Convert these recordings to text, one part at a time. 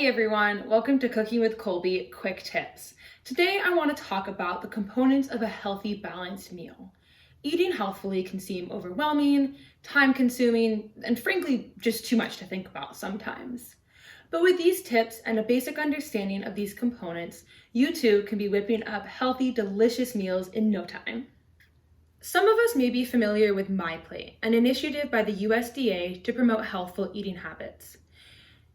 Hey everyone, welcome to Cooking with Colby Quick Tips. Today I want to talk about the components of a healthy, balanced meal. Eating healthfully can seem overwhelming, time-consuming, and frankly, just too much to think about sometimes. But with these tips and a basic understanding of these components, you too can be whipping up healthy, delicious meals in no time. Some of us may be familiar with My Plate, an initiative by the USDA to promote healthful eating habits.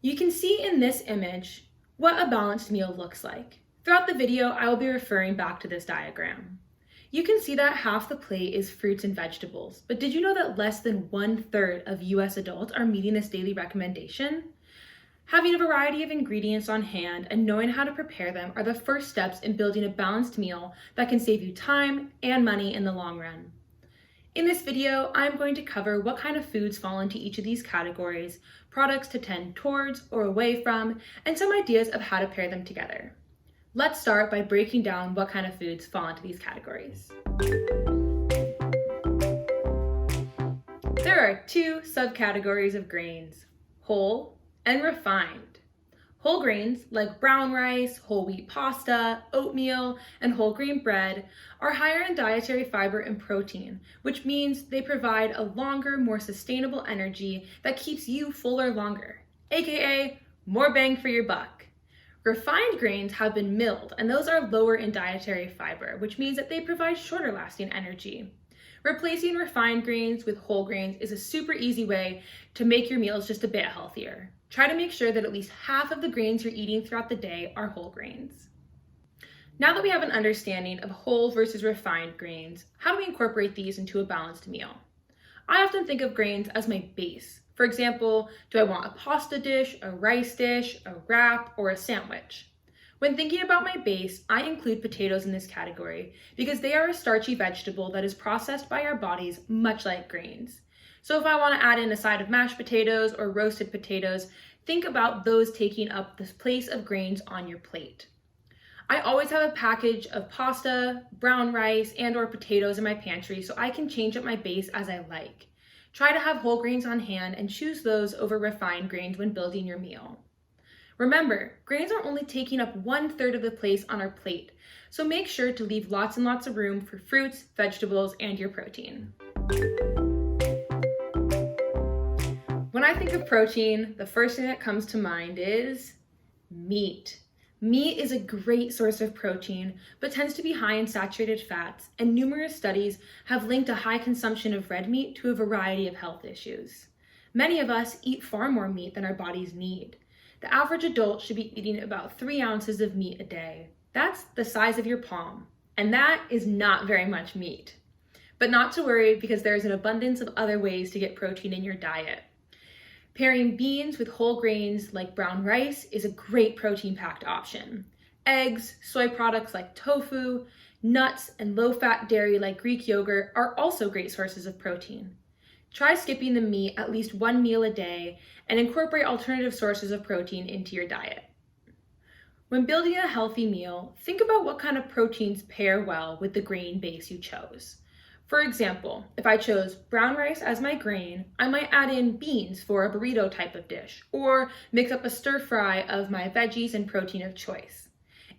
You can see in this image what a balanced meal looks like. Throughout the video, I will be referring back to this diagram. You can see that half the plate is fruits and vegetables, but did you know that less than 1/3 of US adults are meeting this daily recommendation? Having a variety of ingredients on hand and knowing how to prepare them are the first steps in building a balanced meal that can save you time and money in the long run. In this video, I'm going to cover what kind of foods fall into each of these categories, products to tend towards or away from, and some ideas of how to pair them together. Let's start by breaking down what kind of foods fall into these categories. There are two subcategories of grains, whole and refined. Whole grains like brown rice, whole wheat pasta, oatmeal, and whole grain bread are higher in dietary fiber and protein, which means they provide a longer, more sustainable energy that keeps you fuller longer, aka more bang for your buck. Refined grains have been milled, and those are lower in dietary fiber, which means that they provide shorter lasting energy. Replacing refined grains with whole grains is a super easy way to make your meals just a bit healthier. Try to make sure that at least half of the grains you're eating throughout the day are whole grains. Now that we have an understanding of whole versus refined grains, how do we incorporate these into a balanced meal? I often think of grains as my base. For example, do I want a pasta dish, a rice dish, a wrap, or a sandwich? When thinking about my base, I include potatoes in this category because they are a starchy vegetable that is processed by our bodies much like grains. So if I want to add in a side of mashed potatoes or roasted potatoes, think about those taking up the place of grains on your plate. I always have a package of pasta, brown rice, and or potatoes in my pantry so I can change up my base as I like. Try to have whole grains on hand and choose those over refined grains when building your meal. Remember, grains are only taking up 1/3 of the place on our plate, so make sure to leave lots and lots of room for fruits, vegetables, and your protein. When I think of protein, the first thing that comes to mind is meat. Meat is a great source of protein, but tends to be high in saturated fats, and numerous studies have linked a high consumption of red meat to a variety of health issues. Many of us eat far more meat than our bodies need. The average adult should be eating about 3 ounces of meat a day. That's the size of your palm, and that is not very much meat. But not to worry, because there's an abundance of other ways to get protein in your diet. Pairing beans with whole grains like brown rice is a great protein-packed option. Eggs, soy products like tofu, nuts, and low-fat dairy like Greek yogurt are also great sources of protein. Try skipping the meat at least 1 meal a day and incorporate alternative sources of protein into your diet. When building a healthy meal, think about what kind of proteins pair well with the grain base you chose. For example, if I chose brown rice as my grain, I might add in beans for a burrito type of dish, or mix up a stir fry of my veggies and protein of choice.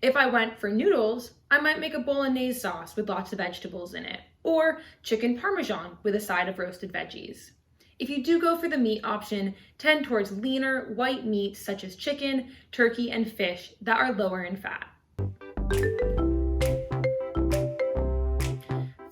If I went for noodles, I might make a bolognese sauce with lots of vegetables in it, or chicken parmesan with a side of roasted veggies. If you do go for the meat option, tend towards leaner, white meats such as chicken, turkey, and fish that are lower in fat.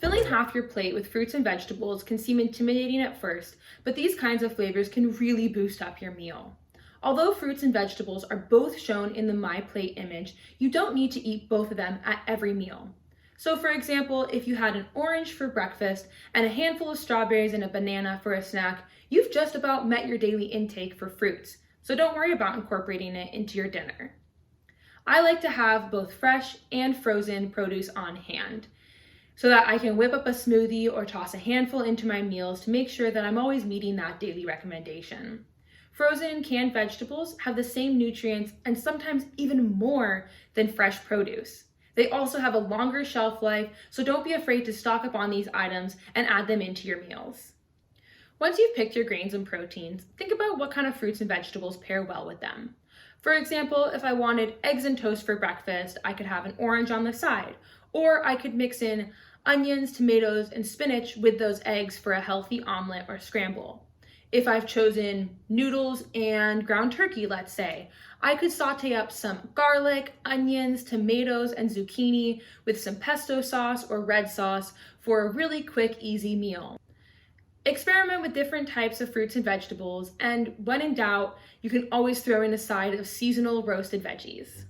Filling half your plate with fruits and vegetables can seem intimidating at first, but these kinds of flavors can really boost up your meal. Although fruits and vegetables are both shown in the My Plate image, you don't need to eat both of them at every meal. So for example, if you had an orange for breakfast and a handful of strawberries and a banana for a snack, you've just about met your daily intake for fruits, so don't worry about incorporating it into your dinner. I like to have both fresh and frozen produce on hand, so that I can whip up a smoothie or toss a handful into my meals to make sure that I'm always meeting that daily recommendation. Frozen canned vegetables have the same nutrients and sometimes even more than fresh produce. They also have a longer shelf life, so don't be afraid to stock up on these items and add them into your meals. Once you've picked your grains and proteins, think about what kind of fruits and vegetables pair well with them. For example, if I wanted eggs and toast for breakfast, I could have an orange on the side, or I could mix in onions, tomatoes, and spinach with those eggs for a healthy omelet or scramble. If I've chosen noodles and ground turkey, let's say, I could saute up some garlic, onions, tomatoes, and zucchini with some pesto sauce or red sauce for a really quick, easy meal. Experiment with different types of fruits and vegetables, and when in doubt, you can always throw in a side of seasonal roasted veggies.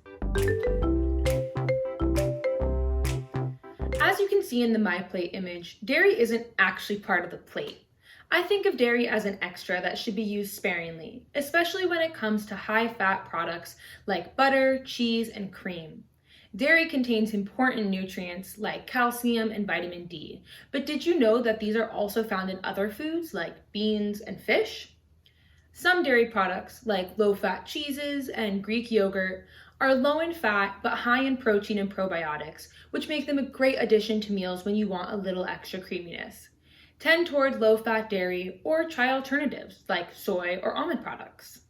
As you can see in the My Plate image, dairy isn't actually part of the plate. I think of dairy as an extra that should be used sparingly, especially when it comes to high-fat products like butter, cheese, and cream. Dairy contains important nutrients like calcium and vitamin D, but did you know that these are also found in other foods like beans and fish? Some dairy products, like low-fat cheeses and Greek yogurt, are low in fat but high in protein and probiotics, which make them a great addition to meals when you want a little extra creaminess. Tend toward low-fat dairy or try alternatives like soy or almond products.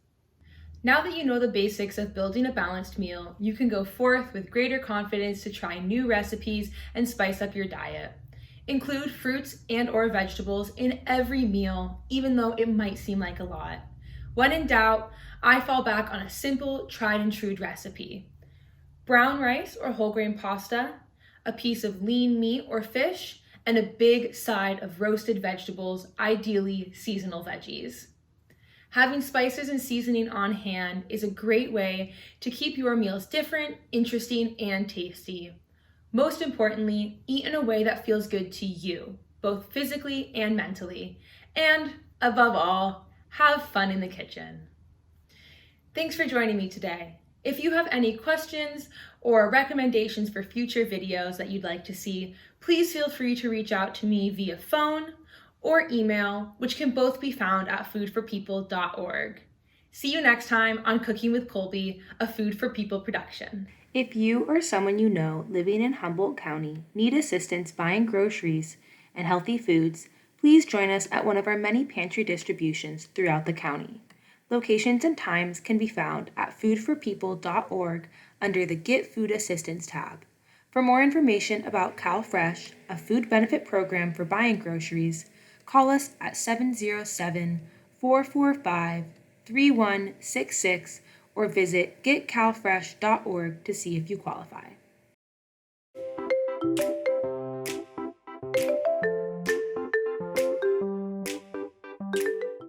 Now that you know the basics of building a balanced meal, you can go forth with greater confidence to try new recipes and spice up your diet. Include fruits and or vegetables in every meal, even though it might seem like a lot. When in doubt, I fall back on a simple, tried and true recipe. Brown rice or whole grain pasta, a piece of lean meat or fish, and a big side of roasted vegetables, ideally seasonal veggies. Having spices and seasoning on hand is a great way to keep your meals different, interesting, and tasty. Most importantly, eat in a way that feels good to you, both physically and mentally. And above all, have fun in the kitchen. Thanks for joining me today. If you have any questions or recommendations for future videos that you'd like to see, please feel free to reach out to me via phone or email, which can both be found at foodforpeople.org. See you next time on Cooking with Colby, a Food for People production. If you or someone you know living in Humboldt County need assistance buying groceries and healthy foods, please join us at one of our many pantry distributions throughout the county. Locations and times can be found at foodforpeople.org under the Get Food Assistance tab. For more information about CalFresh, a food benefit program for buying groceries, call us at 707-445-3166 or visit getcalfresh.org to see if you qualify.